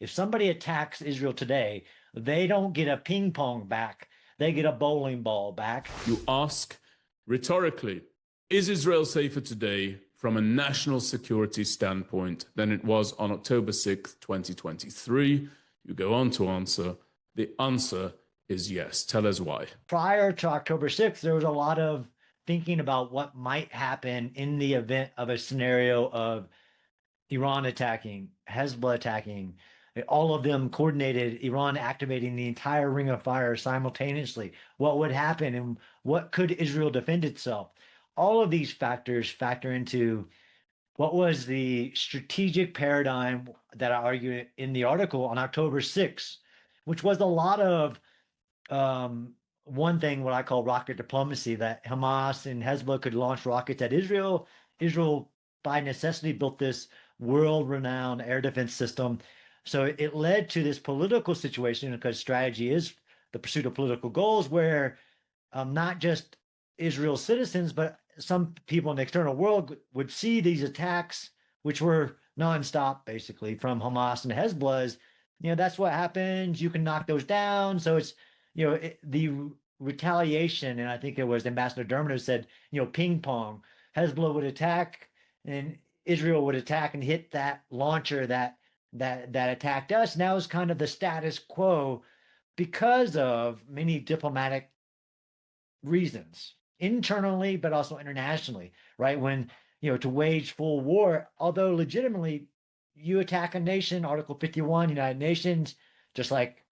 If somebody attacks Israel today, they don't get a ping pong back. They get a bowling ball back. You ask rhetorically, is Israel safer today from a national security standpoint than it was on October 6th, 2023? You go on to answer. The answer is yes. Tell us why. Prior to October 6th, there was a lot of thinking about what might happen in the event of a scenario of Iran attacking, Hezbollah attacking, all of them coordinated, Iran activating the entire ring of fire simultaneously. What would happen and what could Israel defend itself? All of these factors factor into what was the strategic paradigm that I argued in the article on October 6th, which was a lot of one thing, what I call rocket diplomacy, that Hamas and Hezbollah could launch rockets at Israel. Israel, by necessity, built this world-renowned air defense system. So it led to this political situation, because strategy is the pursuit of political goals, where not just Israel's citizens, but some people in the external world would see these attacks, which were nonstop, basically, from Hamas and Hezbollah. That's what happens. You can knock those down. So it's, the retaliation, and I think it was Ambassador Dermot who said, ping pong. Hezbollah would attack, and Israel would attack and hit that launcher that attacked us. Now is kind of the status quo because of many diplomatic reasons, internally, but also internationally, right? When, to wage full war, although legitimately you attack a nation, Article 51, United Nations, just like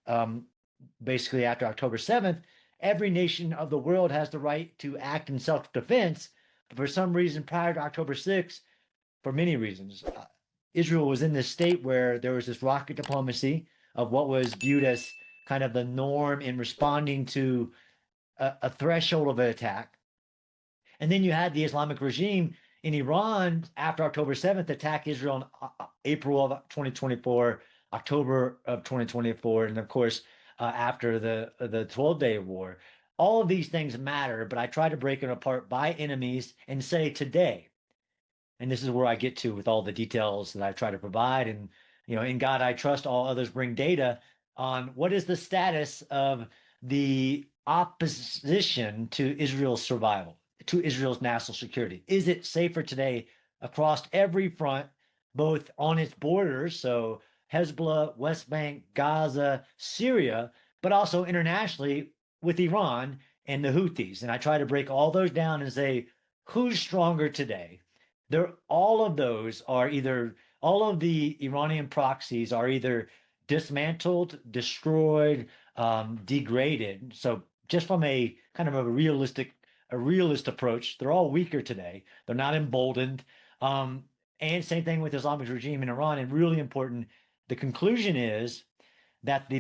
basically after October 7th, every nation of the world has the right to act in self-defense. But for some reason, prior to October 6th, for many reasons, Israel was in this state where there was this rocket diplomacy of what was viewed as kind of the norm in responding to a threshold of an attack. And then you had the Islamic regime in Iran after October 7th attack Israel in April of 2024, October of 2024, and of course, after the 12-day war. All of these things matter, but I try to break it apart by enemies and say today, and this is where I get to with all the details that I try to provide. And, in God I trust, all others bring data on what is the status of the opposition to Israel's survival, to Israel's national security. Is it safer today across every front, both on its borders, so Hezbollah, West Bank, Gaza, Syria, but also internationally with Iran and the Houthis? And I try to break all those down and say, who's stronger today? All of the Iranian proxies are either dismantled, destroyed, degraded. So just from a kind of a realist approach, they're all weaker today. They're not emboldened. And same thing with the Islamic regime in Iran. And really important, the conclusion is that the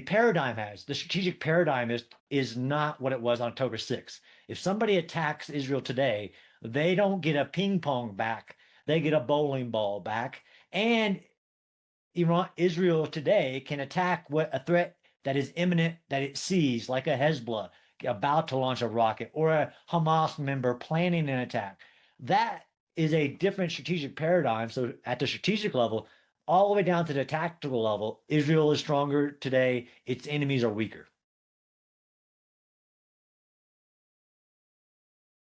strategic paradigm is not what it was on October 6th. If somebody attacks Israel today, they don't get a ping pong back. They get a bowling ball back. And Israel today can attack a threat that is imminent, that it sees, like a Hezbollah about to launch a rocket, or a Hamas member planning an attack. That is a different strategic paradigm. So at the strategic level, all the way down to the tactical level, Israel is stronger today. Its enemies are weaker.